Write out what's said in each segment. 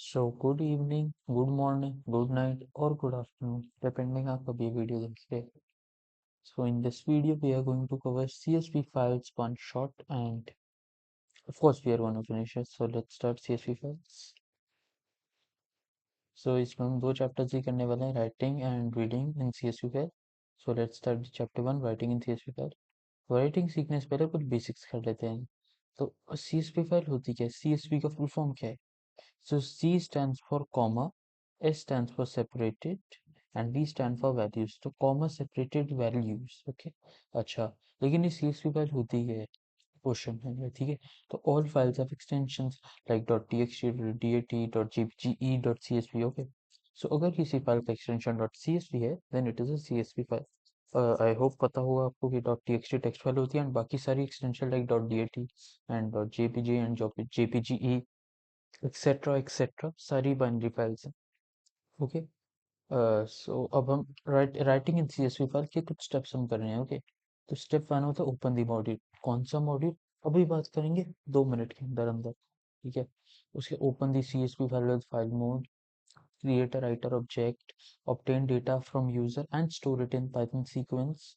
So good evening, good morning, good night, or good afternoon, depending on कब ये video देख रहे हैं. So in this video, we are going to cover CSV files one shot, and of course we are going to finish it. So let's start CSV files. So इसमें हम दो chapters ही करने वाले हैं, writing and reading in CSV file. So let's start chapter one, writing in CSV file. Writing सीखने से पहले कुछ बेसिक्स कर लेते हैं. तो CSV फाइल होती क्या है? CSV का फुल फॉर्म क्या है? So C stands for comma, S stands for separated, and V stand for values. तो comma separated values, okay. अच्छा, लेकिन ये CSV फाइल होती है क्वेश्चन है, ठीक है. तो all files have extensions like .txt, .dat, .gge, .csv, okay. So अगर किसी फाइल का एक्सटेंशन .csv है, then it is a CSV file. I hope पता होगा आपको कि .txt टेक्स्ट फाइल होती है, एंड बाकी सारी extension like .dat and .jpg and .jpge etcetera सारी बाइनरी फाइल्स हैं. ओके. सो अब हम राइटिंग इन सीएसवी फाइल के कुछ स्टेप्स हम कर रहे हैं. ओके. तो स्टेप वन होता है ओपन द मॉड्यूल. कौन सा मॉड्यूल? अभी बात करेंगे 2 मिनट के अंदर अंदर, ठीक है. उसके open the CSV file with file mode, create a writer object, obtain data from user and store it in Python sequence,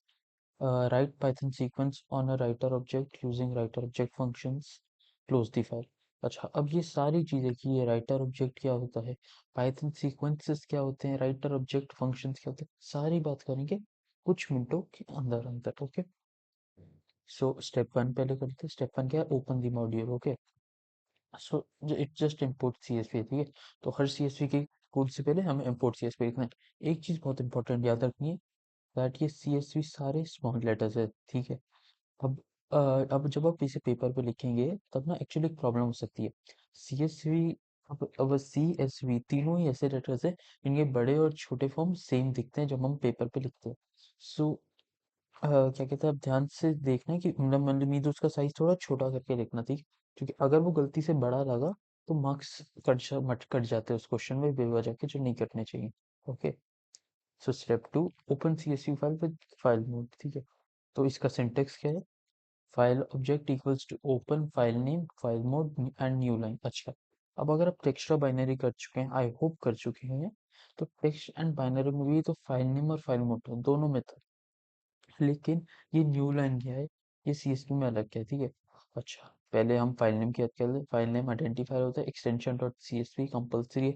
write Python sequence on a writer object using writer object functions, close the file. अच्छा, अब ये सारी चीजें की, ये writer object क्या होता है, पाइथन सीक्वेंसेस क्या होते हैं, राइटर ऑब्जेक्ट फंक्शंस क्या होते हैं, सारी बात करेंगे कुछ मिनटों के अंदर अंदर. ओके. सो स्टेप वन पहले करते हैं. स्टेप वन क्या है? Open the module. Okay. So it just import CSV, ठीक है. तो हर सीएसवी की कोड से पहले हमें इम्पोर्ट सीएसवी लिखना है. एक चीज बहुत इंपॉर्टेंट याद रखनी है, दैट ये सीएसवी सारे स्मॉल लेटर्स है, ठीक है. अब अब जब आप इसे पेपर पे लिखेंगे तब ना एक्चुअली एक प्रॉब्लम हो सकती है. सीएसवी, अब CSV तीनों ही ऐसे लेटर्स हैं इनके बड़े और छोटे फॉर्म सेम दिखते हैं जब हम पेपर पे लिखते हैं. सो क्या कहते हैं, आप ध्यान से देखना कि मतलब उसका साइज थोड़ा छोटा करके लिखना, ठीक है. क्योंकि अगर वो गलती से बड़ा लगा तो मार्क्स कट जाते हैं उस क्वेश्चन में बेवजह के, जो नहीं कटने चाहिए. Okay. So step two, open CSV file with file mode, ठीक है. तो इसका सिंटेक्स क्या है? File object equals to open file name, file mode and new line. अच्छा, अब अगर आप टेक्स्ट और बाइनरी कर चुके हैं, आई होप कर चुके हैं, तो टेक्स्ट एंड बाइनरी में भी तो फाइल नेम और फाइल मोड है, दोनों में था. लेकिन ये न्यू लाइन क्या है, ये CSV में अलग क्या है, ठीक है. अच्छा, पहले हम फाइल नेम की बात कर ले. फाइल नेम आइडेंटिफायर होता है, extension dot CSV compulsory,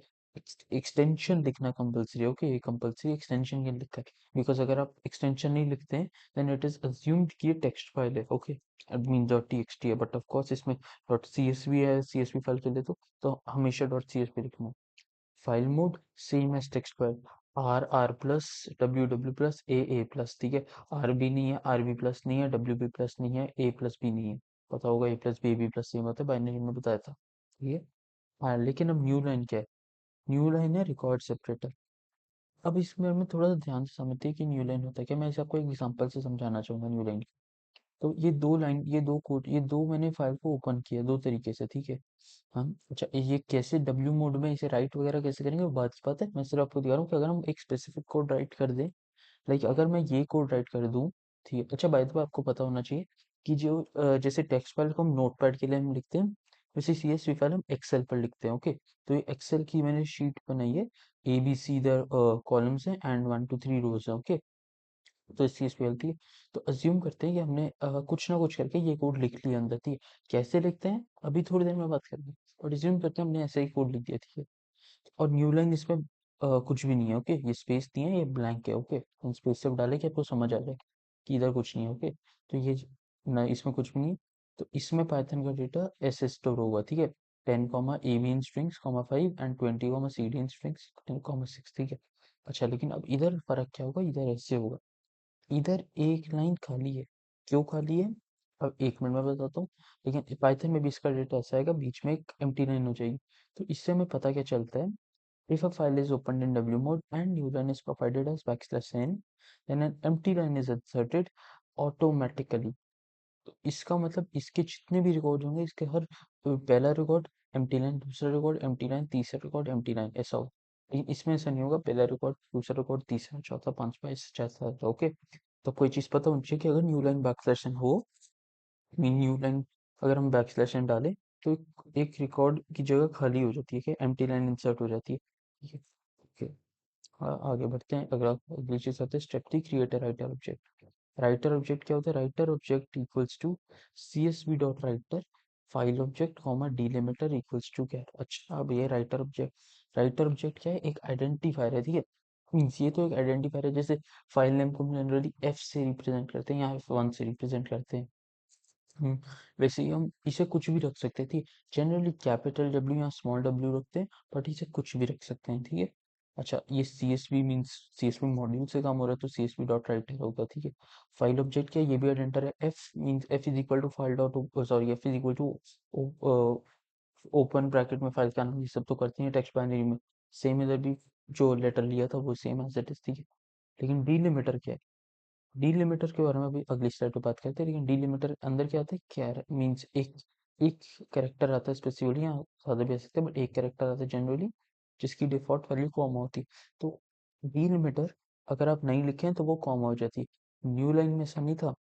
extension लिखना कंपल्सरी. ओके, ये कंपल्सरी एक्सटेंशन के लिखा है, बिकॉज अगर आप एक्सटेंशन नहीं लिखते हैं देन इट इज अज्यूम्ड कि ये टेक्स्ट फाइल है. ओके, मीन .txt है, बट ऑफ कोर्स इसमें .csv है CSV फाइल के लिए, तो हमेशा .csv लिखना है. File mode same as text file, R plus, W plus, A plus, ठीक है. आर भी नहीं है, आर बी प्लस नहीं है, डब्ल्यू बी प्लस नहीं है, ए प्लस भी नहीं है. पता होगा ए प्लस बी प्लस सेम होता है, बाइनरी में बताया था, ठीक है. हाँ, लेकिन अब न्यू लाइन क्या है? न्यू लाइन है रिकॉर्ड सेपरेटर. अब इसमें हमें थोड़ा सा ध्यान से समझते हैं कि न्यू लाइन होता है क्या. मैं इसे आपको एक एग्जांपल से समझाना चाहूंगा न्यू लाइन. तो ये दो लाइन, ये दो कोड, ये दो मैंने फाइल को ओपन किया दो तरीके से, ठीक है. हम अच्छा, ये कैसे डब्ल्यू मोड में इसे राइट वगैरह कैसे करेंगे वो बात है. मैं सिर्फ आपको दिखा रहा हूँ कि अगर हम एक स्पेसिफिक कोड राइट कर दें, लाइक अगर मैं ये कोड राइट कर दूं, ठीक है. अच्छा, बाय द वे आपको पता होना चाहिए कि जो जैसे टेक्स्ट फाइल को हम नोटपैड के लिए हम लिखते हैं, वैसे CSV फाइल हम एक्सेल पर लिखते हैं. ओके. तो ये एक्सेल की मैंने शीट बनाई है, ABC इधर कॉलम्स है एंड 1 2 3 रोज है. ओके. तो इस चीज पे गलती है. तो अज्यूम करते हैं कि हमने कुछ ना कुछ करके ये कोड लिख लिया अंदर, ठीक है. कैसे लिखते हैं अभी थोड़ी देर में बात करेंगे, और अज्यूम करते हैं हमने ऐसे ही कोड लिख दिया, ठीक है. और न्यू लाइन इसमें कुछ भी नहीं है. ओके, ये स्पेस नहीं है, ये ब्लैंक है. ओके, हम स्पेस से डाले कि आपको समझ आ जाए कि इधर कुछ नहीं है. ओके. तो ये ना, इसमें कुछ भी नहीं है. तो इसमें पाइथन का डेटा ऐसे स्टोर होगा, ठीक है. 10 AB in strings 5 and 20 CD in strings 10 6, ठीक है. अच्छा, लेकिन अब इधर फर्क क्या होगा, इधर ऐसे होगा. इधर एक लाइन खाली है. क्यों खाली है? अब 1 मिनट में बताता हूँ. लेकिन पाइथन में भी इसका डेटा ऐसा आएगा, बीच में एक एम्प्टी लाइन हो जाएगी. तो इससे हमें पता क्या चलता है, if a file is opened in W mode and new line is provided as \n, then an empty line is inserted automatically. तो इसका मतलब इसके जितने भी रिकॉर्ड होंगे, इसके हर पहला रिकॉर्ड एम्प्टी लाइन, दूसरा रिकॉर्ड एम्प्टी लाइन, तीसरा रिकॉर्ड एम्प्टी लाइन, ऐसा हो. लेकिन इसमें ऐसा नहीं होगा, पहला रिकॉर्ड, दूसरा रिकॉर्ड, तीसरा, चौथा, पांचवा, ऐसे चलता रहता है. ओके. तो कोई चीज पता होनी चाहिए कि अगर new line back slash N हो, मीन न्यू लाइन अगर हम बैक स्लैश एन डालें तो एक रिकॉर्ड की जगह खाली हो जाती है, कि एम्प्टी लाइन इंसर्ट हो जाती है, ठीक है। ओके, आगे बढ़ते हैं। अगली चीज आते हैं step 3, create a writer object. Writer object क्या होता है? Writer object equals to csv dot writer file object comma delimiter equals to क्या? अच्छा, अब ये राइटर ऑब्जेक्ट क्या है? एक आइडेंटिफायर है, ठीक है। मीन्स ये तो एक आइडेंटिफायर है, जैसे फाइल नेम को हम जनरली एफ से रिप्रेजेंट करते हैं या F1 से रिप्रेजेंट करते हैं। हम्म, वैसे ही हम इसे कुछ भी रख सकते थे, जनरली कैपिटल डब्ल्यू या स्मॉल डब्ल्यू रखते हैं, बट इसे कुछ भी रख सकते हैं, ठीक है। अच्छा, ये CSV मीन्स CSV मॉड्यूल से काम हो रहा है, तो CSV डॉट राइटर होगा, ठीक है। फाइल ऑब्जेक्ट क्या है? ये भी आइडेंटर है। F means F is equal to file dot, sorry, F is equal to open bracket में फाइल का नाम, ये सब तो करते हैं टेक्स्ट बाइनरी में। सेम इधर भी जो लेटर लिया था वो सेम एज इट इज, ठीक है। लेकिन डीलिमिटर क्या है? डीलिमिटर के बारे में अभी अगली स्लाइड पे बात करते हैं, लेकिन डीलिमिटर अंदर क्या आता है? कैर मीन्स एक एक कैरेक्टर आता है स्पेसिफिकली, यहाँ ज्यादा भी आ सकते हैं, बट एक कैरेक्टर आता है जनरली, जिसकी डिफॉल्ट वैल्यू कॉमा होती है। तो डीलिमिटर अगर आप नहीं लिखे हैं तो वो कॉमा हो जाती है। न्यू लाइन में ऐसा नहीं था।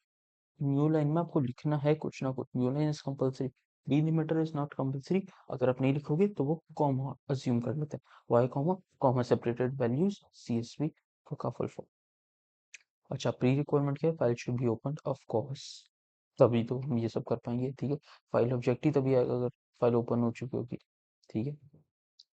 न्यू लाइन में आपको लिखना है कुछ ना कुछ, new line is compulsory, delimiter is not compulsory. अगर आप नहीं लिखोगे तो वो कॉमा अज्यूम कर लेते हैं। Why comma? Comma separated values, CSV का फुल फॉर्म। अच्छा, प्री रिक्वायरमेंट क्या है? File should be open of course, तभी तो हम ये सब कर पाएंगे, ठीक है। फाइल ऑब्जेक्ट ही तभी आएगा अगर फाइल ओपन हो चुकी होगी, ठीक है।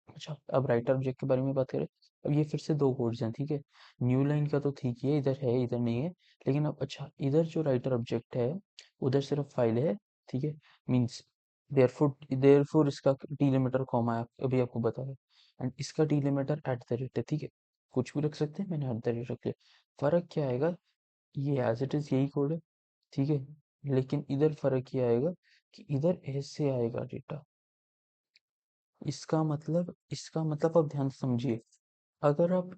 अच्छा, अब राइटर ऑब्जेक्ट के बारे में बात करें। अब ये फिर से दो कोड्स हैं, ठीक है। न्यू लाइन का तो ठीक है, इधर है इधर नहीं है। लेकिन अब अच्छा, इधर जो राइटर ऑब्जेक्ट है उधर सिर्फ फाइल है, ठीक है। मीन्स देयरफॉर इसका डिलिमीटर कॉमा है, अभी आपको बता रहा एंड इसका डिलिमीटर एट द रेट है, ठीक है। कुछ भी रख सकते हैं, मैंने एट द रेट रख लिया। फर्क क्या आएगा? ये एज इट इज यही कोड है, ठीक है। लेकिन इधर फर्क ये आएगा कि इधर ऐसे आएगा डेटा। इसका मतलब आप ध्यान से समझिए। अगर आप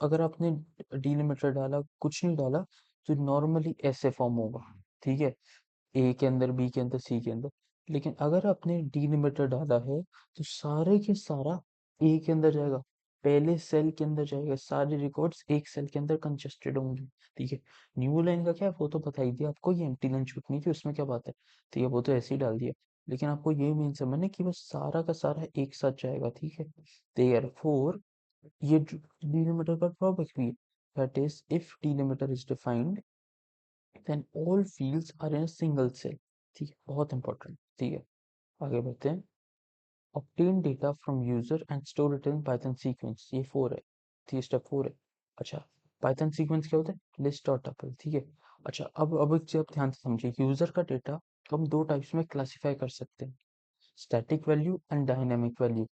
अगर आपने डिलिमीटर डाला, कुछ नहीं डाला, तो नॉर्मली ऐसे फॉर्म होगा, ठीक है। ए के अंदर, बी के अंदर, सी के अंदर। लेकिन अगर आपने डिलिमीटर डाला है तो सारे के सारा ए के अंदर जाएगा, पहले सेल के अंदर जाएगा, सारे रिकॉर्ड्स एक सेल के अंदर कंजेस्टेड होंगे, ठीक है। न्यू लाइन का क्या है वो तो बता ही दिया आपको, ये एम्प्टी लाइन छूटनी थी, उसमें क्या बात है, ठीक है, वो तो ऐसे ही डाल दिया। लेकिन आपको ये मीन समझना कि वो सारा का सारा एक साथ जाएगा, ठीक है। देयरफॉर ये डिलिमीटर का ड्रॉबैक भी है, that is if delimiter is defined then all fields are in a single cell, ठीक है, बहुत इंपॉर्टेंट, ठीक है। आगे बढ़ते हैं। obtain data from user and store it in python sequence, ये 4 है, ठीक, स्टेप 4 है। अच्छा, python sequence क्या होता है? लिस्ट और टपल, ठीक है। अच्छा, अब एक चीज आप ध्यान से समझिए, यूजर का डेटा हम दो टाइप्स में क्लासिफाई कर सकते हैं, static value and dynamic value.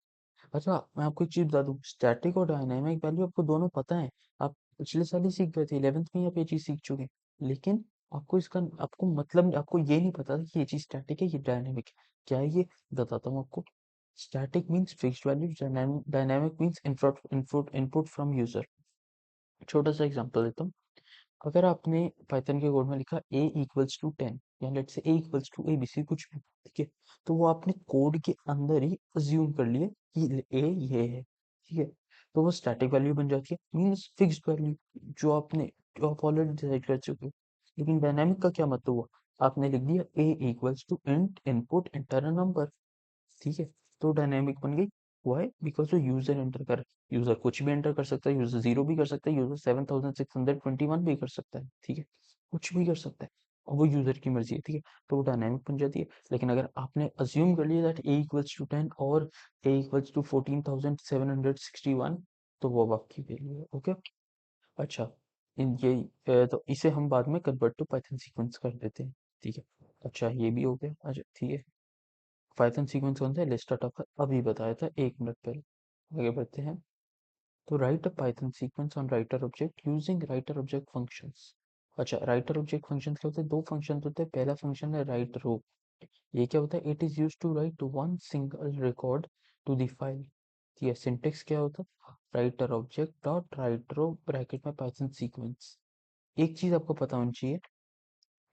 अच्छा, मैं आपको एक चीज बता दूं, स्टैटिक और डायनामिक वैल्यू आपको दोनों पता है, आप पिछले साल ही सीख गए थे, 11th में ही आप ये चीज सीख चुके हैं। लेकिन आपको मतलब आपको ये नहीं पता था कि ये चीज स्टैटिक है, ये डायनामिक है। क्या है ये? बताता हूँ आपको। Static means fixed value, dynamic means input input input from user. छोटा सा एग्जांपल देता हूँ। अगर आपने पाइथन के कोड में लिखा a इक्वल्स टू 10, या let's say a equals to abc, कुछ भी, ठीक है, तो वो आपने कोड के अंदर ही अज्यूम कर लिए कि a ये है, ठीक है। तो वो स्टैटिक वैल्यू बन जाती है, मीन्स फिक्स्ड वैल्यू, जो आप ऑलरेडी डिसाइड कर चुके हो। लेकिन डायनामिक का क्या मतलब हुआ? आपने लिख दिया a equals to int input enter a number, ठीक है। तो डायनेमिक बन गई। वाई? बिकॉज जो यूजर एंटर कर, यूजर कुछ भी एंटर कर सकता है, यूजर जीरो भी कर सकता है, यूजर 7621 भी कर सकता है, ठीक है, कुछ भी कर सकता है, और वो यूजर की मर्जी है, ठीक है। तो वो डायनेमिक बन जाती है। लेकिन अगर आपने अज्यूम कर लिया दैट ए इक्वल्स टू 10 और ए इक्वल्स टू 14,761, तो वो अब आपकी वैल्यू है, ओके। अच्छा, तो इसे हम बाद में कन्वर्ट टू पाइथन सीक्वेंस कर देते हैं, ठीक है। अच्छा, ये भी हो गया। अच्छा, ठीक है। पाइथन सीक्वेंस कौन सा है? लिस्ट ऑफ, अभी बताया था 1 मिनट पहले। आगे बढ़ते हैं। तो right a Python sequence on writer object using writer object functions. अच्छा, राइटर ऑब्जेक्ट फंक्शन क्या होते हैं? दो फंक्शन होते हैं। पहला फंक्शन है राइट रो, ये क्या होता है? It is use to write one single record to the file. ये सिंटेक्स क्या होता है? Writer object dot write row bracket में पाइथन सीक्वेंस। एक चीज आपको पता होनी चाहिए,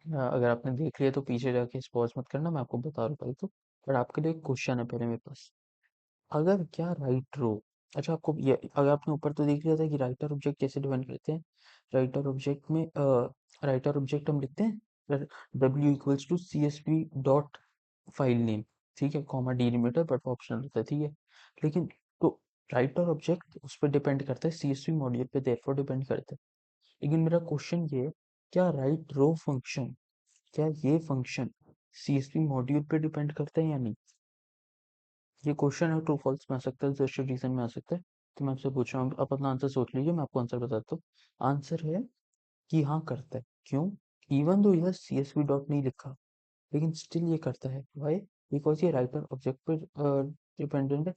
अगर आपने देख लिया तो पीछे जाके पॉज मत करना, मैं आपको बता रहा हूँ पहले तो। पर आपके लिए एक क्वेश्चन है पहले मेरे पास। अगर क्या राइट रो, अच्छा आपको ये, अगर आपने ऊपर तो देख लिया था कि राइटर ऑब्जेक्ट कैसे डिफाइन करते हैं। राइटर ऑब्जेक्ट में राइटर ऑब्जेक्ट हम लिखते हैं W equals to CSV dot file name, ठीक है, कॉमा डिलिमीटर बट ऑप्शनल होता है, ठीक है। लेकिन तो राइटर ऑब्जेक्ट उस पर डिपेंड करता है, सीएसवी मॉड्यूल पे देयरफॉर डिपेंड करता है। लेकिन मेरा क्वेश्चन ये है, क्या राइट रो फंक्शन, क्या ये फंक्शन सीएसवी मॉड्यूल पे डिपेंड करता है या नहीं? ये क्वेश्चन है, ट्रू फॉल्स में आ सकता है, जस्ट रीजन में आ सकता है। तो मैं आपसे पूछ रहा हूँ, आप अपना आंसर सोच लीजिए, मैं आपको आंसर बताता हूँ। आंसर है कि हाँ करता है। क्यों? इवन दो यह सीएसवी डॉट नहीं लिखा, लेकिन स्टिल ये करता है। वाई? बिकॉज ये राइटर ऑब्जेक्ट पर डिपेंडेंट है,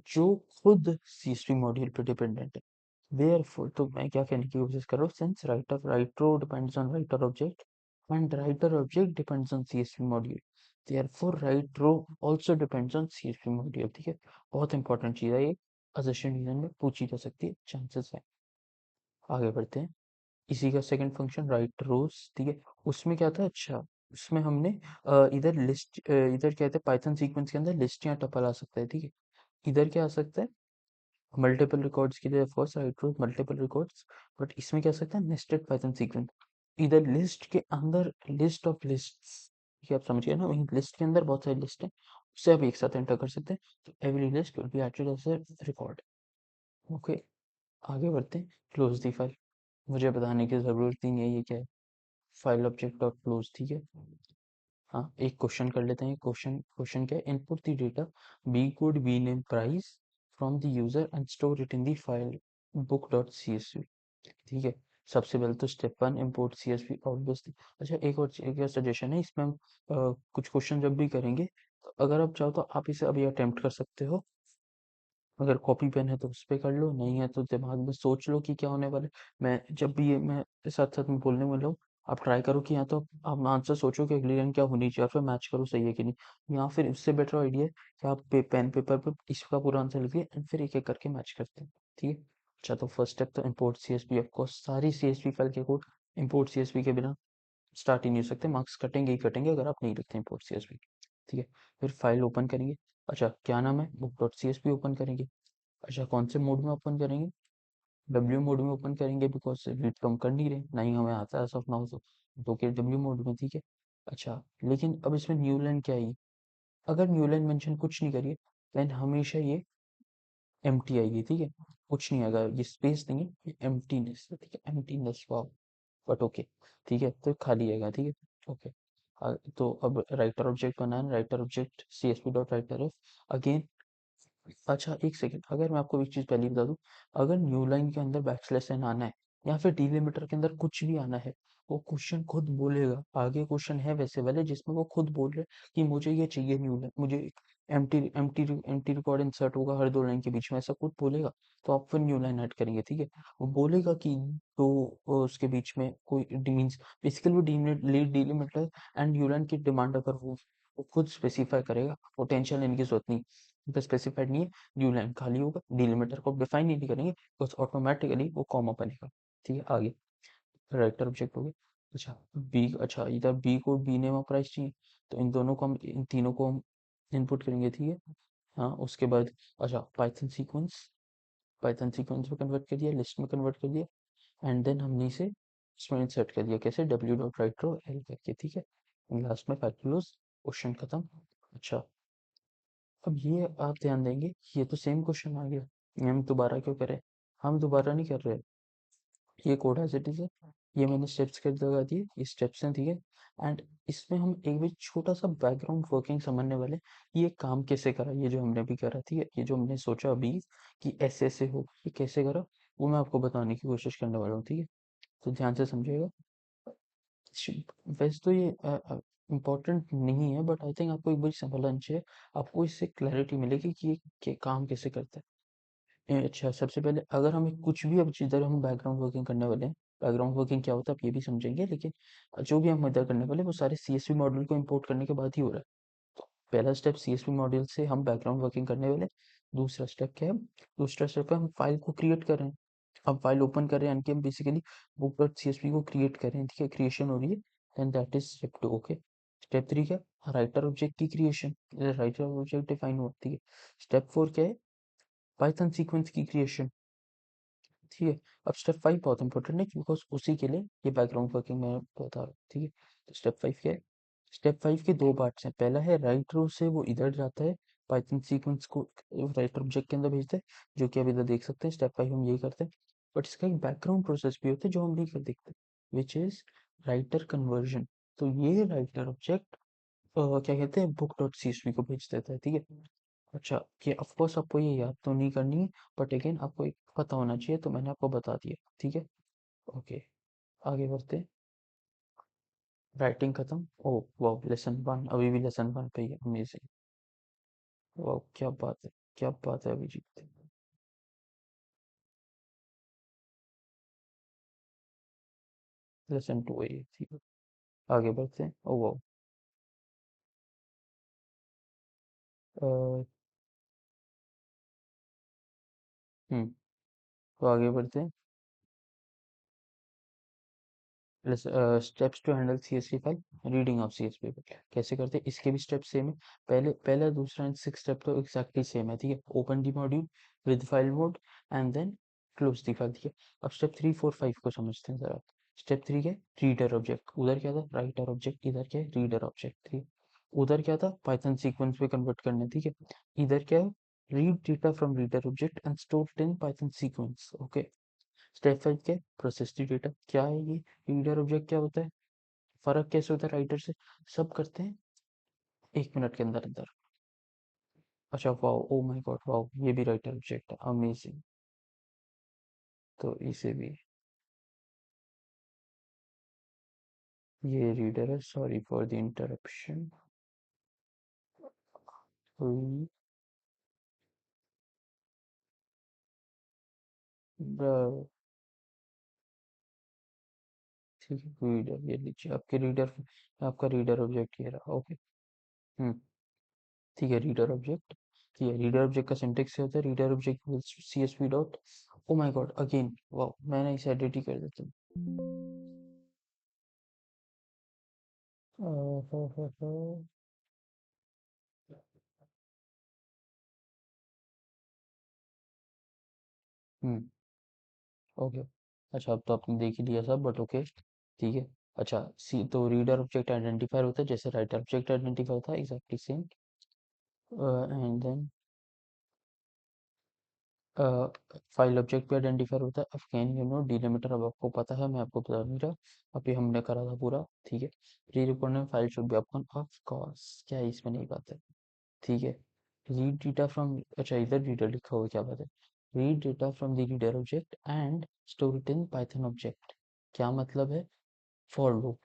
जो खुद सीएसवी मॉड्यूल पे डिपेंडेंट है। Therefore, तो मैं क्या कहने की कोशिश कर रहा हूँ, since writer depends on writer object and writer object depends on CSV module, therefore write row also depends on CSV module. ठीक है, बहुत इंपॉर्टेंट चीज है ये, असेशन रीजन में पूछी जा सकती है, चांसेस है। आगे बढ़ते हैं। इसी का सेकंड फंक्शन राइट रोज, ठीक है। उसमें क्या था, अच्छा उसमें हमने इधर लिस्ट, इधर क्या था, पाइथन सीक्वेंस के अंदर लिस्ट या टपल आ सकता है, ठीक है। इधर क्या आ सकता है, मल्टीपल रिकॉर्ड्स के लिए first write row multiple records. But इसमें क्या सकता है, नेस्टेड पाइथन सीक्वेंस। इधर लिस्ट के अंदर लिस्ट ऑफ लिस्ट्स, ये आप समझिए ना, वहीं लिस्ट के अंदर बहुत सारी लिस्ट है, उससे आप एक साथ एंटर कर सकते हैं। तो every list will be acted as a record. Okay, आगे बढ़ते हैं। क्लोज दी फाइल, मुझे बताने की जरूरत ही नहीं है ये क्या है, फाइल ऑब्जेक्ट डॉट क्लोज, ठीक है। हाँ, एक क्वेश्चन कर लेते हैं। क्वेश्चन क्वेश्चन क्या है, input the data B code B name price from the user and store it in the file book dot C S V, ठीक है। सबसे पहले तो step one, import C S V obviously. अच्छा, एक और सजेशन है इसमें, हम कुछ क्वेश्चन जब भी करेंगे, तो अगर आप चाहो तो आप इसे अभी अटेम्प्ट कर सकते हो। अगर कॉपी पेन है तो उस पे कर लो, नहीं है तो दिमाग में सोच लो कि क्या होने वाला है। मैं जब भी ये मैं साथ साथ में बोलने वाला हूँ, आप ट्राई करो कि या तो आप आंसर सोचो कि अगली लाइन क्या होनी चाहिए, और फिर मैच करो सही है कि नहीं। या फिर उससे बेटर आइडिया है कि आप पेन पेपर पे इसका पूरा आंसर लिखिए एंड फिर एक एक करके मैच करते हैं, ठीक है। अच्छा, तो फर्स्ट स्टेप तो import C S P, of course सारी सी एस पी फाइल के कोड इम्पोर्ट सी एस पी के बिना स्टार्ट ही नहीं हो सकते, मार्क्स कटेंगे ही कटेंगे अगर आप नहीं लिखते इम्पोर्ट सी एस पी, ठीक है। फिर फाइल ओपन करेंगे। अच्छा, क्या नाम है, book dot C S P open करेंगे। अच्छा, कौन से मोड में ओपन करेंगे, डब्ल्यू मोड में ओपन करेंगे, बिकॉज रीड तो हम कर नहीं रहे, नहीं हमें आता है ऑफ नाउ, तो के डब्ल्यू मोड में, ठीक है। अच्छा, लेकिन अब इसमें न्यू लाइन क्या है, अगर न्यू लाइन मेंशन कुछ नहीं करिए, देन हमेशा ये एम्प्टी आएगी, ठीक है। कुछ नहीं आएगा, ये स्पेस नहीं है, ये एम्प्टीनेस है, ठीक है, एम्प्टीनेस, वाओ। बट ओके, ठीक है, तो खाली आएगा, ठीक है। ओके, तो अब राइटर ऑब्जेक्ट बनाना, writer object C S P dot writer है अगेन। अच्छा, एक सेकंड, अगर मैं आपको एक चीज पहले ही बता दूं, अगर न्यू लाइन के अंदर बैकस्लैश एन आना है या फिर डिलिमीटर के अंदर कुछ भी आना है, वो क्वेश्चन खुद बोलेगा। आगे क्वेश्चन है वैसे वाले जिसमें वो खुद बोल रहे कि मुझे ये चाहिए न्यू लाइन, मुझे empty empty empty record insert होगा हर दो लाइन के बीच में, ऐसा खुद बोलेगा। तो आप फिर न्यू लाइन ऐड करेंगे, ठीक है। वो बोलेगा कि तो उसके बीच में कोई मीन्स बेसिकली वो डिलिमीटर एंड न्यू लाइन की डिमांड अगर वो खुद स्पेसिफाई करेगा, वो टेंशन लेने की जरूरत नहीं, तो स्पेसिफाइड नहीं है। न्यू लाइन खाली होगा, डिलिमीटर को डिफाइन नहीं करेंगे, बस ऑटोमेटिकली वो कॉमा बनेगा, ठीक है। आगे राइटर ऑब्जेक्ट हो गया। अच्छा, बी, अच्छा इधर बी को बी नेम ऑफ प्राइस चाहिए, तो इन दोनों को हम, इन तीनों को हम इनपुट करेंगे, ठीक है। हाँ, उसके बाद अच्छा पाइथन सीक्वेंस में कन्वर्ट कर दिया, लिस्ट में कन्वर्ट कर दिया, एंड देन हमने इसे इसमें इंसर्ट कर दिया, कैसे, W dot write rho L करके, ठीक है। लास्ट में फाइल क्लोज, क्वेश्चन खत्म। अच्छा, अब ये आप ध्यान देंगे, ये तो सेम क्वेश्चन आ गया, ये हम दोबारा क्यों करें, हम दोबारा नहीं कर रहे, ये कोड एज इट इज है, ये मैंने स्टेप्स कर लगा दिए, ये स्टेप्स हैं, ठीक है। एंड इसमें हम एक भी छोटा सा बैकग्राउंड वर्किंग समझने वाले, ये काम कैसे करा, ये जो हमने अभी करा, ठीक है, ये जो हमने सोचा अभी कि ऐसे ऐसे हो, ये कैसे करा, वो मैं आपको बताने की कोशिश करने वाला हूँ, ठीक है। तो ध्यान से समझिएगा। वैसे तो ये इम्पोर्टेंट नहीं है, बट आई थिंक आपको एक बार समझना चाहिए, आपको इससे क्लैरिटी मिलेगी कि ये काम कैसे करता है। अच्छा, सबसे पहले अगर हमें कुछ भी, अब जिधर हम बैकग्राउंड वर्किंग करने वाले हैं, बैकग्राउंड वर्किंग क्या होता है आप ये भी समझेंगे, लेकिन जो भी हम इधर करने वाले हैं, वो सारे सीएसवी मॉड्यूल को इंपोर्ट करने के बाद ही हो रहा है। तो पहला स्टेप, सीएसवी मॉड्यूल से हम बैकग्राउंड वर्किंग करने वाले हैं। दूसरा स्टेप क्या है, दूसरा स्टेप है हम फाइल को क्रिएट कर रहे हैं। अब फाइल ओपन कर रहे हैं यानी कि हम बेसिकली बुक डॉट सीएसवी को क्रिएट कर रहे हैं, ठीक है, क्रिएशन हो रही है, and that is step two. Okay, step three क्या है, राइटर ऑब्जेक्ट की क्रिएशन, राइटर ऑब्जेक्ट डिफाइन हुआ, ठीक है। स्टेप फोर क्या है, पाइथन सीक्वेंस की क्रिएशन, ठीक है। अब स्टेप फाइव बहुत इंपॉर्टेंट है, बिकॉज उसी के लिए ये बैकग्राउंड वर्किंग मैं बता रहा हूँ, ठीक है। तो स्टेप फाइव क्या है, स्टेप 5 के दो पार्ट्स हैं। पहला है राइट रो से वो इधर जाता है, पाइथन सीक्वेंस को राइट ऑब्जेक्ट के अंदर भेजता है, जो कि आप इधर देख सकते हैं। स्टेप 5 हम यही करते हैं। बट इसका एक बैकग्राउंड प्रोसेस भी होता है जो हम नहीं कर देखते, विच इज राइटर कन्वर्जन। तो ये राइटर ऑब्जेक्ट क्या कहते हैं, बुक डॉट सीएसवी को भेज देता है, ठीक है। अच्छा, ये ऑफ कोर्स आपको ये याद तो नहीं करनी है, बट अगेन आपको एक पता होना चाहिए, तो मैंने आपको बता दिया, ठीक है। ओके, आगे बढ़ते हैं। राइटिंग खत्म। ओ वाह, लेसन 1 अभी भी लेसन 1 पे ही है। अमेजिंग, वाह क्या बात है, क्या बात है अभिजीत। लेसन 2 है ये, ठीक है। आगे बढ़ते हैं। ओ वाह। अ, हम्म, तो आगे बढ़ते हैं। Steps to handle CSV file, reading of CSV file कैसे करते हैं, इसके भी स्टेप सेम है। पहला दूसरा एंड 6 स्टेप तो एग्जैक्टली सेम है, ठीक है। Open the module with file mode and then close the file, ठीक है। अब स्टेप 3 4 5 को समझते हैं जरा। स्टेप 3 क्या है, रीडर ऑब्जेक्ट। उधर क्या था, राइटर ऑब्जेक्ट। इधर क्या है, रीडर ऑब्जेक्ट, ठीक है। उधर क्या था, पाइथन सीक्वेंस में कन्वर्ट करना, ठीक है। इधर क्या है, read data from reader object and store it in Python sequence, okay. Step 5 क्या है, प्रोसेस द डेटा। क्या है ये, रीडर ऑब्जेक्ट क्या होता है, फर्क कैसे होता है राइटर से, सब करते हैं 1 मिनट के अंदर अंदर। अच्छा wow, oh my God, wow ये भी राइटर ऑब्जेक्ट है, अमेजिंग। तो इसे भी, ये रीडर है, सॉरी फॉर द इंटरप्शन। हुई, ठीक है। रीडर, ये लीजिए आपके रीडर, आपका रीडर ऑब्जेक्ट ये रहा, ओके। हम्म, ठीक है। रीडर ऑब्जेक्ट, ठीक है। रीडर ऑब्जेक्ट का सिंटेक्स होता है, reader object will CSV dot, oh my God again, wow मैंने इसे एडिट ही कर देता हूँ। हम्म, ओके। अच्छा, अब तो आपने देख ही लिया सब, बट ओके, ठीक है। अच्छा सी, तो रीडर ऑब्जेक्ट आइडेंटिफायर होता है जैसे राइटर ऑब्जेक्ट आइडेंटिफायर होता है, exactly same. And then file object भी आइडेंटिफायर होता है। अब कैन यू नो डिलिमीटर, अब आपको पता है, मैं आपको बता नहीं रहा, अभी हमने करा था पूरा, ठीक है। Pre recorded file should be open, of course, क्या है इसमें नहीं बात है, ठीक है। रीड डेटा फ्रॉम, अच्छा इधर रीडर लिखा हुआ है, क्या बात है। Read data from the reader object and store it in Python object, क्या मतलब है, फॉर लूप।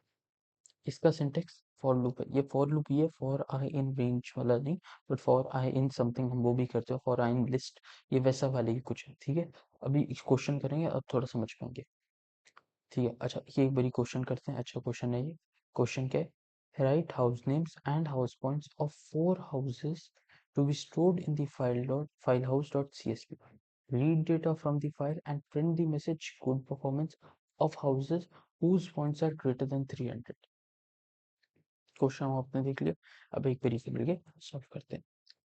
इसका सिंटेक्स फॉर लूप है, ये फॉर लूप, ये फॉर आई इन रेंज वाला नहीं, but for I in something हम वो भी करते हो, फॉर आई इन लिस्ट, ये वैसा वाले ही कुछ है, ठीक है। अभी इस क्वेश्चन करेंगे, अब थोड़ा समझ पाएंगे, ठीक है। अच्छा ये एक बारी क्वेश्चन करते हैं, अच्छा क्वेश्चन है ये। क्वेश्चन क्या है, write house names and house points of 4 houses to be stored in the file house dot CSV, read data from the file and print the message good performance of houses whose points are greater than 300। Question आपने देख लिया, अब एक तरीके मिल गए, solve करते हैं,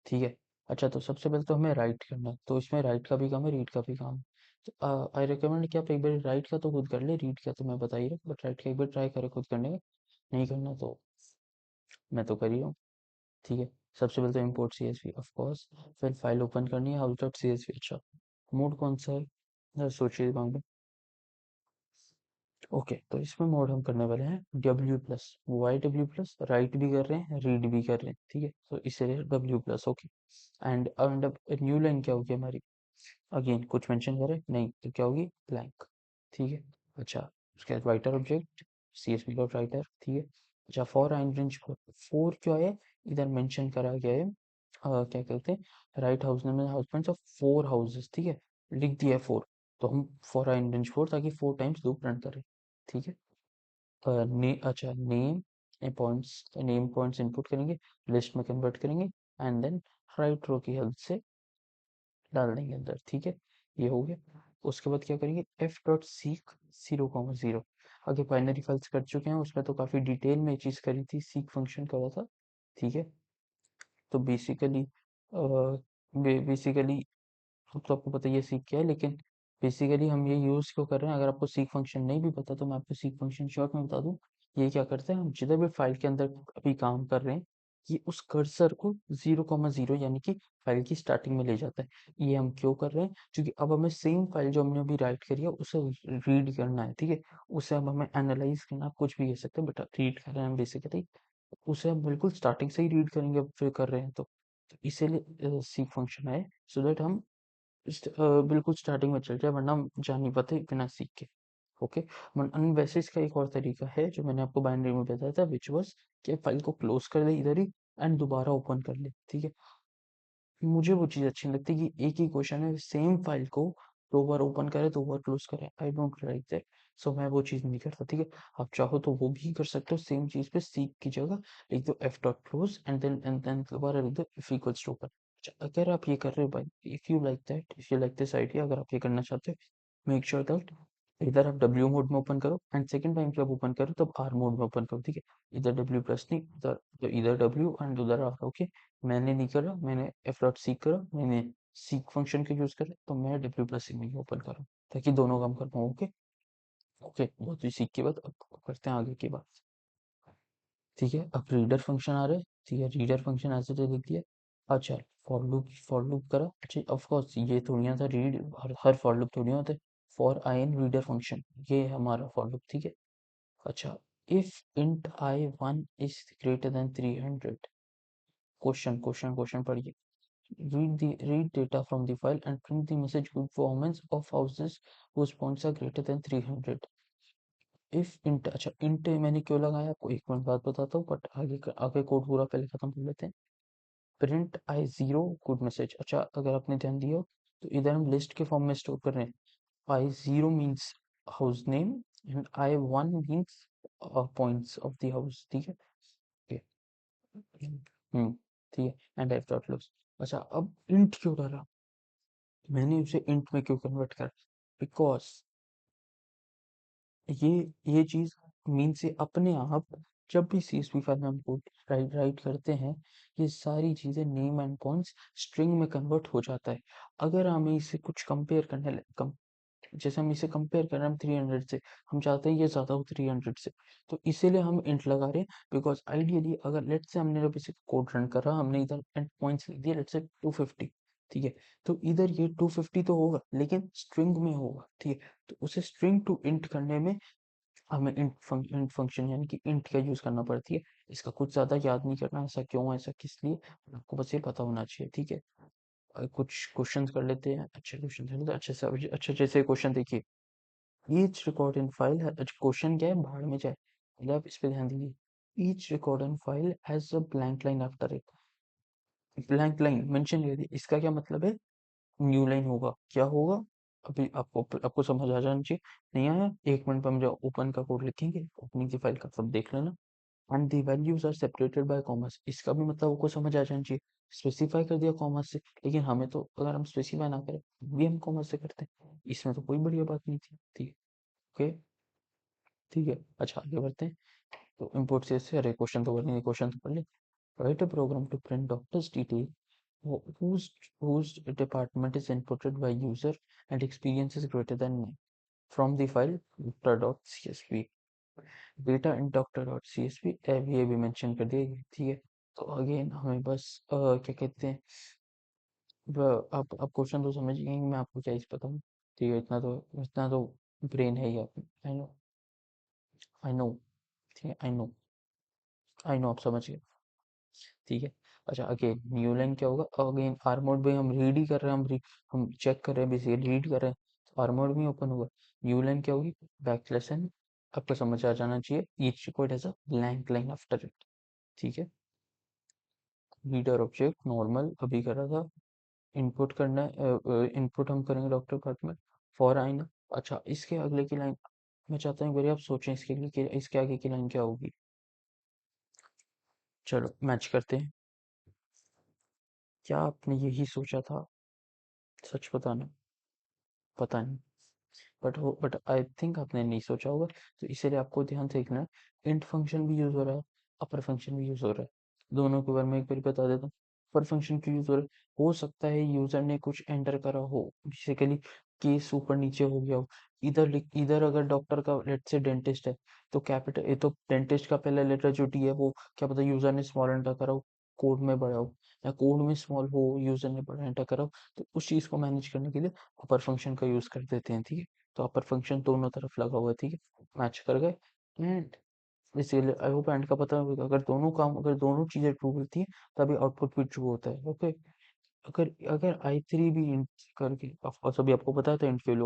ठीक है। अच्छा तो सबसे पहले तो हमें राइट करना है, तो इसमें राइट का भी काम है, रीड का भी काम है। तो आई रिकमेंड कि आप एक बार राइट का तो खुद कर ले, रीड का तो मैं बता ही रहा, बट राइट का एक बार ट्राई करें खुद करने का। नहीं करना तो मैं तो कर ही रहा हूँ, ठीक है। सबसे पहले तो import C S V of course, फिर फाइल ओपन करनी है house dot C S V. अच्छा मोड कौन सा है, जरा सोचिए दिमाग में। ओके, तो इसमें मोड हम करने वाले हैं W+। वाई W+, राइट भी कर रहे हैं, रीड भी कर रहे हैं, ठीक है, तो इसलिए W+, ओके। एंड अब न्यू लाइन क्या होगी हमारी, अगेन कुछ मेंशन करें नहीं तो क्या होगी, ब्लैंक, ठीक है। अच्छा उसके बाद writer object, C S P dot writer, ठीक है। अच्छा फॉर आई रेंज फोर क्या है, इधर मेंशन करा गया है, क्या कहते हैं, right house name house points of 4 houses, ठीक है, लिख दिया है 4, तो हम फॉर आई रेंज 4 ताकि 4 टाइम्स लूप रन करें, ठीक है। अच्छा name points, name points input करेंगे, लिस्ट में कन्वर्ट करेंगे, एंड देन राइट रो की हेल्प से डाल देंगे अंदर, ठीक है। ये हो गया। उसके बाद क्या करेंगे, एफ डॉट सीक 0,0। आगे बाइनरी फाइल्स कर चुके हैं, उसमें तो काफ़ी डिटेल में ये चीज़ करी थी, सीक फंक्शन करा था, ठीक है। तो बेसिकली बेसिकली तो आपको पता ही है सीक क्या है, लेकिन बेसिकली हम ये यूज़ क्यों कर रहे हैं, अगर आपको सीक फंक्शन नहीं भी पता तो मैं आपको सीक फंक्शन शॉर्ट में बता दूं। ये क्या करता है, हम जिधर भी फाइल के अंदर अभी काम कर रहे हैं, ये उस कर्सर को 0,0 यानी कि फाइल की स्टार्टिंग में ले जाता है। ये हम क्यों कर रहे हैं, क्योंकि अब हमें सेम फाइल जो हमने अभी राइट करी है उसे रीड करना है, ठीक है। उसे अब हमें एनालाइज करना, आप कुछ भी कह सकते हैं, बट रीड कर रहे हैं बेसिकली। उसे हम बिल्कुल स्टार्टिंग से ही रीड करेंगे, अब फिर कर रहे हैं तो इसीलिए सीक फंक्शन है, सो दैट हम बिल्कुल स्टार्टिंग में चल जाए, वरना हम जा नहीं पाते बिना सीख के। ओके। वैसे इसका एक और तरीका है जो मैंने आपको बाइनरी में बताया था, विच वॉज कि फाइल को क्लोज कर दे इधर ही एंड दोबारा ओपन कर ले, ठीक है। मुझे वो चीज़ अच्छी नहीं लगती कि एक ही क्वेश्चन है, सेम फाइल को 2 बार ओपन करे 2 बार क्लोज करे, आई डोंट लाइक दैट। सो मैं वो चीज़ नहीं करता, ठीक है। आप चाहो तो वो भी कर सकते हो, सेम चीज़ पे सीक की जगह लिख दो F dot close and then दोबारा लिख दो इफ इक्वल्स टू ओपन। अगर आप ये कर रहे हो भाई, if you like this idea, अगर आप ये करना चाहते हो, मेक श्योर दैट इधर आप डब्ल्यू मोड में ओपन करो एंड सेकंड टाइम जब ओपन करो तब आर मोड में ओपन करो, ठीक है। इधर डब्ल्यू प्लस नहीं, इधर डब्ल्यू एंड उधर आर, ओके। मैंने नहीं करा, मैंने एफ डॉट सीक करा, मैंने सीक फंक्शन का यूज करा, तो मैं डब्ल्यू प्लस सी में ओपन करूँ ताकि दोनों काम कर पाऊँ, ओके। ओके, बहुत ही सीख के बाद अब करते हैं आगे की बात, ठीक है। अब रीडर फंक्शन आ रहा है, ठीक है। रीडर फंक्शन ऐसे तो लिख दिया। अच्छा, फॉर लूप करा, अच्छा ऑफ कोर्स ये थोड़ी ना था रीड, हर फॉर लूप थोड़ी होते, for I in reader function, ये हमारा फॉर लूप, ठीक है। अच्छा, if int I one is greater than 300, question पढ़िए। Read data from the file and print the message good performance of houses whose points are greater than 300. If int, अच्छा int मैंने क्यों लगाया आपको एक मिनट बाद बताता हूँ, बट आगे कोड पूरा पहले खत्म कर लेते हैं। Print I zero good message, अच्छा अगर आपने ध्यान दिया हो तो इधर हम लिस्ट के फॉर्म में स्टोर कर रहे हैं। I zero means house name and i one means points of the house, ठीक है। Okay. ठीक है, एंड आई डॉट लॉस। अच्छा, अब इंट क्यों डाला, मैंने उसे इंट में क्यों कन्वर्ट करा, बिकॉज ये ये चीज मीन से अपने आप जब भी सीएसवी फाइल में हम कोड राइट करते हैं, ये सारी चीजें नेम एंड पॉइंट्स स्ट्रिंग में कन्वर्ट हो जाता है। अगर हमें इसे कुछ कंपेयर करने जैसे हम इसे कंपेयर कर रहे हैं 300 से, हम चाहते हैं ये ज्यादा हो 300 से, तो इसीलिए हम इंट लगा रहे हैं। बिकॉज आइडियली अगर लेट से हमने जब इसे कोड रन करा, हमने इधर एंड पॉइंट्स लिख दिए लेट से 250, ठीक है। तो इधर ये 250 तो होगा लेकिन स्ट्रिंग में होगा, ठीक है। तो उसे स्ट्रिंग टू इंट करने में हमें इंट फंक्शन यानी कि इंट का यूज करना पड़ती है। इसका कुछ ज्यादा याद नहीं करना, ऐसा क्यों, ऐसा किस लिए, आपको बस ये पता होना चाहिए, ठीक है। कुछ क्वेश्चंस कर लेते हैं, अच्छे क्वेश्चन कर लेते हैं, अच्छे से अच्छा। जैसे क्वेश्चन देखिए, each record in file, question क्या है, भाड़ में जाए, पहले आप इस पे ध्यान दीजिए। Each record in file has a blank line after it, blank line mention कर दी, इसका क्या मतलब है, न्यू लाइन होगा, क्या होगा, अभी आपको समझ आ जाना चाहिए। नहीं आया, 1 मिनट में हम जो ओपन का कोड लिखेंगे, ओपनिंग की फाइल का सब देख लेना। And the values are separated by commas, इसका भी मतलब आपको समझ आ जाना चाहिए। स्पेसिफाई कर दिया कॉमर्स से, लेकिन हमें तो अगर हम स्पेसिफाई ना करें भी हम कॉमर्स से करते हैं, इसमें तो कोई बढ़िया बात नहीं थी, ठीक है। ओके, ठीक है। अच्छा आगे बढ़ते हैं। तो इम्पोर्ट से अरे क्वेश्चन तो पढ़ क्वेश्चन तो पढ़ ले। Write a program to print doctors detail whose whose department is inputted by user and experience is greater than name from the file doctor.csv, data in doctor.csv, ये भी मेंशन कर दिया, ठीक है। तो अगेन हमें बस क्या कहते हैं, आप क्वेश्चन तो समझ गए, मैं आपको क्या इस बताऊं, ठीक है। इतना तो ब्रेन है ही आप, आई नो, ठीक है, आई नो आप समझ गए, ठीक है। अच्छा अगेन न्यू लाइन क्या होगा, अगेन आर मोड में हम रीड ही कर रहे हैं, हम चेक कर रहे हैं, बेसिकली रीड कर रहे हैं, तो आर मोड में ओपन होगा। न्यू लाइन क्या होगी, बैकस्लैश एन, आपको समझ आ जाना चाहिए, each code as a blank line after it, ठीक है। रीडर ऑब्जेक्ट नॉर्मल अभी करा था, इनपुट करना है, इनपुट हम करेंगे डॉक्टर पार्ट में, फॉर आई ना। अच्छा इसके अगले की लाइन, मैं चाहता हूँ एक बारी आप सोचें इसके अगले इसके आगे की लाइन क्या होगी, चलो मैच करते हैं। क्या आपने यही सोचा था, सच बताना, पता नहीं, बट आई थिंक आपने नहीं सोचा होगा, तो इसीलिए आपको ध्यान से देखना है। इंट फंक्शन भी यूज हो रहा है, अपर फंक्शन भी यूज हो रहा है, दोनों के बारे में एक बार बता देता हूँ। अपर फंक्शन क्यों यूज हो रहा है, हो सकता है यूजर ने कुछ एंटर करा हो बेसिकली, केस ऊपर नीचे हो गया हो, इधर अगर डॉक्टर का लेट से डेंटिस्ट है, तो कैपिटल, ये तो डेंटिस्ट का पहला लेटर जो डी है वो क्या पता यूजर ने स्मॉल एंटर करा हो, कोड में बड़ा हो, या कोड में स्मॉल हो, यूजर ने बड़ा एंटर करा हो, तो उस चीज को मैनेज करने के लिए अपर फंक्शन का यूज कर देते हैं। ठीक है, तो अपर फंक्शन दोनों तरफ लगा हुआ है। ठीक है, मैच कर गए। एंड इसीलिए आई होप एंड का पता होगा, अगर दोनों चीजें ट्रू होती है तभी आउटपुट भी ट्रू होता है। ओके, अगर अगर आई3 भी इंट करके, ऑफकोर्स अभी आपको पता था इंट क्यों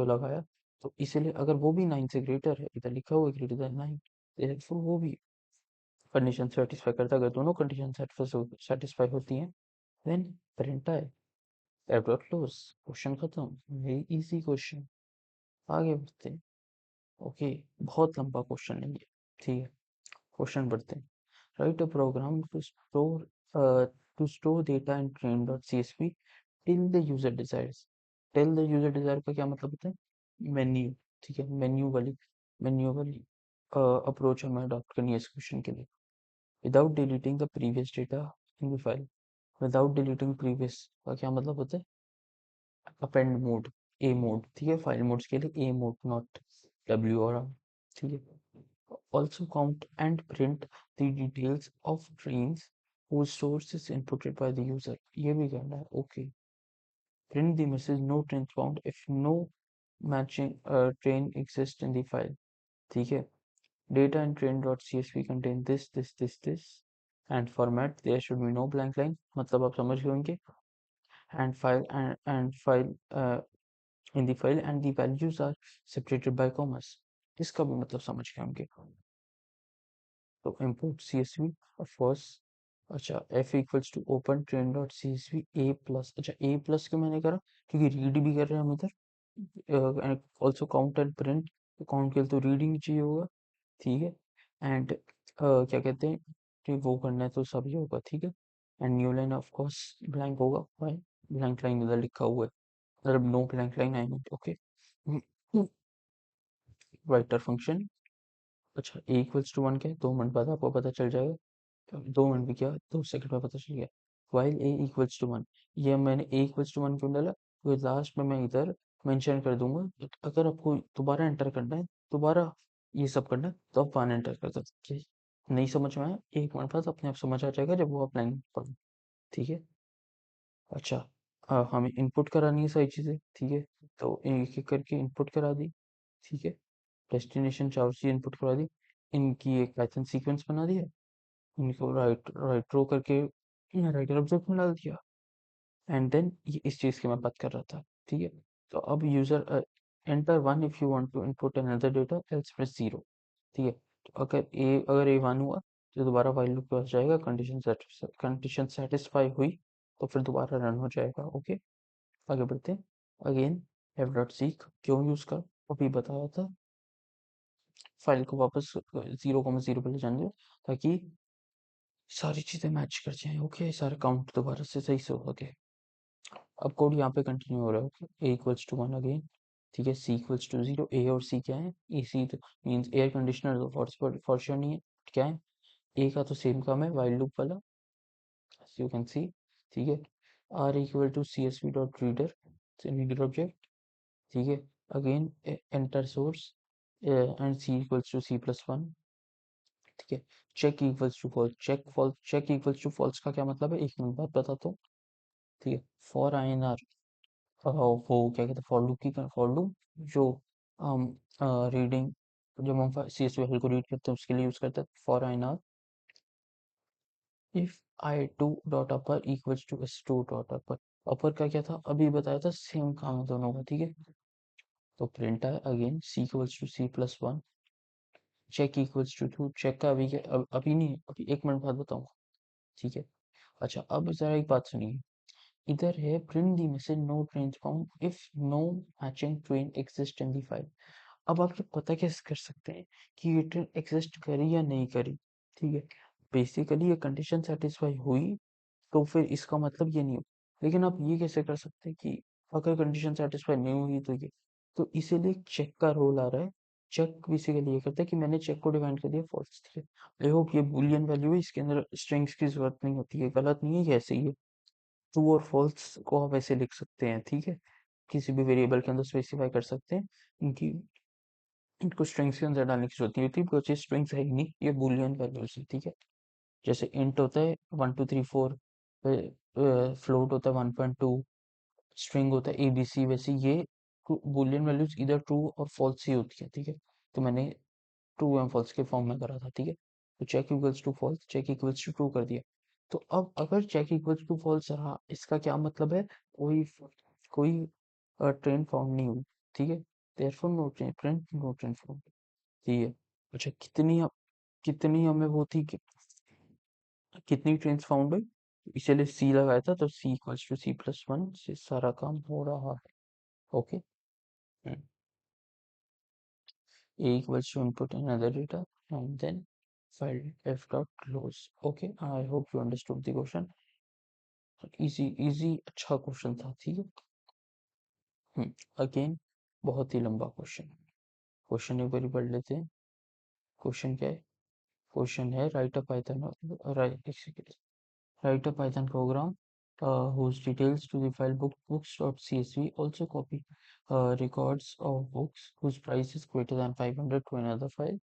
लगाया, तो इसीलिए अगर वो भी 9 से ग्रेटर है, इधर लिखा हुआ है ग्रेटर देन 9, तो वो भी कंडीशन सेटिस्फाई करता है। अगर दोनों कंडीशन सेटिस्फाई होती हैं, देन प्रिंट आए, डॉट क्लोज, क्वेश्चन खत्म। Very easy question. आगे बढ़ते हैं। ओके, बहुत लंबा क्वेश्चन नहीं है। ठीक है, क्वेश्चन बढ़ते हैं। Write a program to store data in train.csv till the user desires. Till the user desire का क्या मतलब होता है? मेन्यू। ठीक है, मेन्यू वाली अप्रोच हमें अडॉप्ट करनी है इस क्वेश्चन के लिए। Without deleting the previous data in the file. Without deleting previous का क्या मतलब होता है? अपेंड मोड, ए मोड। ठीक है, फाइल मोड्स के लिए ए मोड, नॉट डब्ल्यू और आर। ठीक है, also count and print the details of trains whose source is inputted by the user। ये भी करना है। Okay, print the message no trains found if no matching train exists in the file। ठीक है, data in train.csv contain this and format there should be no blank line, मतलब आप समझ गए होंगे। and file in the file and the values are separated by commas, इसका भी मतलब समझ गए होंगे। तो import csv of course। अच्छा, f equals to open train dot C S V A plus. अच्छा, ए प्लस क्यों मैंने करा? क्योंकि रीड भी कर रहे हैं हम इधर। Also count and print, count के लिए तो रीडिंग चाहिए होगा। ठीक है, एंड क्या कहते हैं कि वो करना है तो सभी होगा। ठीक है, and new line of course blank होगा। वाई? ब्लैंक लाइन इधर लिखा हुआ है, मतलब no blank line I mean. Okay, writer function. अच्छा, ए इक्वल्स टू 1 क्या है? 2 मिनट बाद आपको पता चल जाएगा। 2 मिनट भी क्या, 2 सेकंड में पता चल गया। वाइल ए इक्वल्स टू 1, ये मैंने ए इक्वल्स टू 1 क्यों डाला? क्योंकि लास्ट में मैं इधर मेंशन कर दूंगा, अगर आपको दोबारा एंटर करना है, दोबारा ये सब करना है, तो आप 1 एंटर कर सकते हैं। नहीं समझ में आया, 1 मिनट बाद अपने आप समझ आ जाएगा जब वो आप लाइन पढ़ो। ठीक है, अच्छा, हमें इनपुट करानी है सारी चीज़ें। ठीक है, तो एक एक करके इनपुट करा दी। ठीक है, डेस्टिनेशन चार चीज़ इनपुट करा दी, इनकी एक पाइथन सीक्वेंस बना दिया, इनको राइट रो करके राइटर ऑब्जेक्ट में डाल दिया। एंड देन ये इस चीज़ की मैं बात कर रहा था। ठीक है, तो अब user enter 1 if you want to input another data else press 0। ठीक है, तो अगर ए 1 हुआ तो दोबारा वाइल लूप पे जाएगा, कंडीशन सेटिस्फाई हुई तो फिर दोबारा रन हो जाएगा। ओके, आगे बढ़ते हैं। अगेन एफ डॉट सीक क्यों यूज कर, अभी बताया था। फाइल को वापस 0,0 पे ले जाने दो, ताकि सारी चीजें मैच कर जाएं। ओके, सारे काउंट दोबारा से सही से हो गए। अब कोड यहाँ पे कंटिन्यू हो रहा है। Okay, A equals to 1 again. ठीक है, सी इक्वल्स टू 0। ए और सी क्या है? ए सी तो मीन्स एयर कंडीशनर, तो फॉर श्योर नहीं है। क्या है? ए का तो सेम काम है, वाइल लूप वाला, यू कैन सी। ठीक है, R equal to C S V dot reader, reader object. ठीक है, again enter source and C equals to C++। ठीक है, check equals to false, check equals to false का क्या मतलब है, एक मिनट बाद बताता हूँ। ठीक है, फॉर आई एन आर, वो क्या कहते हैं, फॉर लूप जो हम रीडिंग, जब हम सी एस को रीड करते हैं उसके लिए यूज करते हैं। For i in r if I2 dot upper equals to S2 dot upper. Upper का क्या था अभी बताया था, सेम काम है दोनों का। ठीक है, तो प्रिंट है again C equals to C++, check equals to two. Check का अभी क्या, अभी नहीं, अभी 1 मिनट बाद बताऊंगा। ठीक है, अच्छा, अब जरा एक बात सुनिए। इधर है print the message no train found if no matching train exist in the file. अब आप ये पता कैसे कर सकते हैं कि ये ट्रेन एग्जिस्ट करी या नहीं करी? ठीक है, बेसिकली ये कंडीशन सेटिस्फाई हुई तो फिर इसका मतलब ये नहीं हो। लेकिन आप ये कैसे कर सकते हैं कि अगर कंडीशन सेटिस्फाई नहीं हुई तो ये, तो इसीलिए चेक का रोल आ रहा है। चेक बेसिकली ये करता है कि मैंने चेक को डिफाइन कर दिया फॉल्स। ठीक है, आई होप ये बूलियन वैल्यू है, इसके अंदर स्ट्रिंग्स की जरूरत नहीं होती है, गलत नहीं है, ये ऐसे ही है। ट्रू और फॉल्स को आप ऐसे लिख सकते हैं। ठीक है, किसी भी वेरिएबल के अंदर स्पेसिफाई कर सकते हैं, इनकी इनको स्ट्रिंग्स के अंदर डालने की जरूरत नहीं होती, बिकॉज ये स्ट्रिंग्स है ही नहीं, ये बूलियन वैल्यूज है, ठीक है। जैसे इंट होता है 1 2 3 4, फ्लोट होता है 1.2, स्ट्रिंग होता है एबीसी, वैसे ये बूलियन वैल्यूज इधर ट्रू और फॉल्स ही होती है, ठीक है। तो मैंने ट्रू एंड फॉल्स के फॉर्म में करा था, ठीक है। तो check equals to false, check equals to true कर दिया। तो अब अगर चेक इक्वल्स टू फॉल्स रहा, इसका क्या मतलब है, कोई कोई ट्रेंड फाउंड नहीं हुई, ठीक है। Therefore no train, no train found, ठीक है। अच्छा, कितनी हमें वो थी कि कितनी ट्रेंड्स फाउंड हुई, इसीलिए सी लगाया था, तो सी इक्वल्स टू C+1 से सारा काम हो रहा है, okay. A equals to input another data and then file f dot close. Okay, I hope you understood the question. Easy easy अच्छा क्वेश्चन था, ठीक है। अगेन बहुत ही लंबा क्वेश्चन, क्वेश्चन एक बार पढ़ लेते हैं। क्वेश्चन क्या है, क्वेश्चन है right a Python, write a Python program whose details to the file books.csv also copy records of books whose price is greater than 500 to another file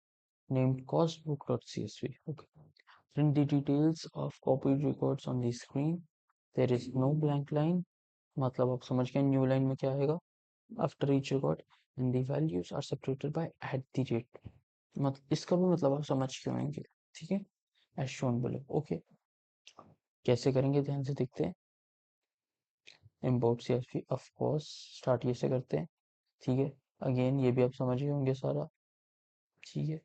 named costbook.csv. Okay. Print the details of copied records on the screen. There is no blank line. मतलब आप समझ गए new line में क्या आएगा after each record, and the values are separated by at the rate. मतलब इसका भी मतलब आप समझ के होंगे, ठीक है, एज शोन बिलो, ओके। कैसे करेंगे ध्यान से देखते हैं। Import CSV of course start ये से करते हैं, ठीक है। अगेन ये भी आप समझ गए होंगे सारा, ठीक है।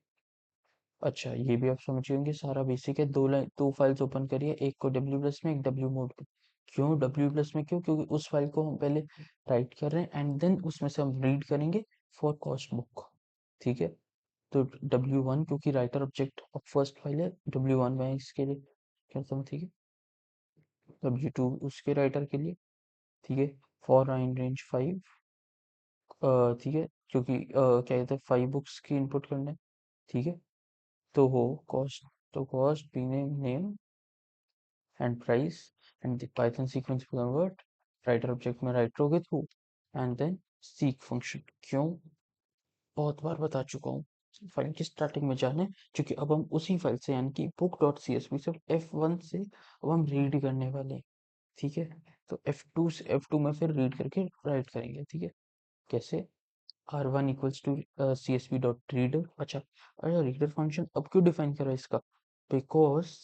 अच्छा, ये भी आप समझ गए होंगे सारा बेसिक है। दो फाइल्स ओपन करिए, एक को डब्ल्यू प्लस में, एक डब्ल्यू मोड में। क्यों डब्ल्यू प्लस में, क्यों, क्योंकि उस फाइल को हम पहले राइट कर रहे हैं एंड देन उसमें से हम रीड करेंगे फॉर कॉस्ट बुक, ठीक है। तो W1 क्योंकि writer object of first file है, W1 में इसके लिए करता हूँ, ठीक है। W2 उसके राइटर के लिए, ठीक है। फॉर इन रेंज 5, ठीक है, क्योंकि क्या कहते हैं 5 बुक्स की इनपुट करना है, ठीक है। तो हो कॉस्ट, तो cost B name and price, and the Python sequence convert writer object में राइटर होगे through, and then seek function. क्यों, बहुत बार बता चुका हूँ, फाइल की स्टार्टिंग में जाने, क्योंकि अब हम उसी फाइल से यानी कि book.csv से F1 से अब हम रीड करने वाले हैं, ठीक है। तो F2 से F2 में फिर रीड करके राइट करेंगे, ठीक है। कैसे, R1 equals to CSV dot reader. अच्छा, अरे रीडर फंक्शन अब क्यों डिफाइन करा इसका, बिकॉज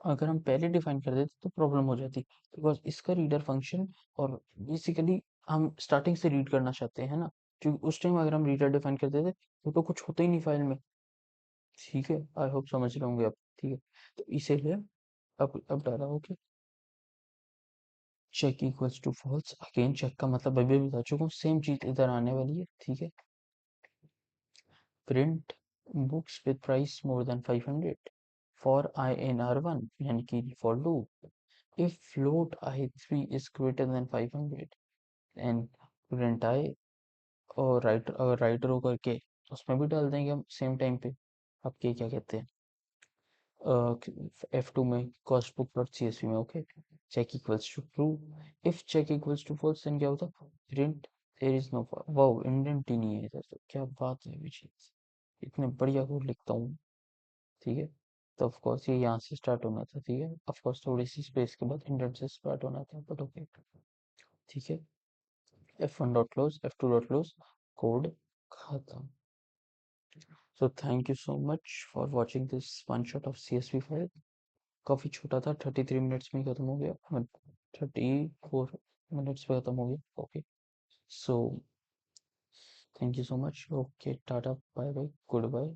अगर हम पहले डिफाइन कर देते तो प्रॉब्लम हो जाती, बिकॉज इसका रीडर फंक्शन, और बेसिकली हम स्टार्टिंग से रीड करना चाहते हैं ना, क्योंकि उस टाइम अगर हम रीडर डिफाइन कर देते तो कुछ होता ही नहीं फाइल में, ठीक है। आई होप समझ रहे होंगे आप, ठीक है। तो इसीलिए अब डाला, okay. Check equals to false, again check का मतलब अभी भी बता चुका हूँ, सेम चीज इधर आने वाली है, ठीक है। Print books with price more than 500 for I in R1 यानी कि for loop, if float I3 is greater than 500 and print I, और राइटर अगर राइटर हो करके तो उसमें भी डाल देंगे हम सेम टाइम पे। अब के क्या कहते हैं F2 में कॉस्ट बुक डॉट CSV में, okay. Check equals to true, if check equals to false then क्या होता, print there is no, wow indent ही नहीं है इधर, तो क्या बात है विचित्र, इतने बढ़िया कोड लिखता हूँ, ठीक है। तो ऑफ कोर्स ये यहाँ से स्टार्ट होना था, ठीक है। ऑफ कोर्स थोड़ी सी स्पेस के बाद इंडेंट से स्टार्ट होना था, बट ओके, ठीक है। F1 dot close, F2 dot close, code खत्म। So thank you so much for watching this one shot of CSV file. काफी छोटा था, 33 मिनट्स में ही खत्म हो गया, 34 मिनट्स में खत्म हो गया, okay. So thank you so much, okay, tata, bye bye, good bye.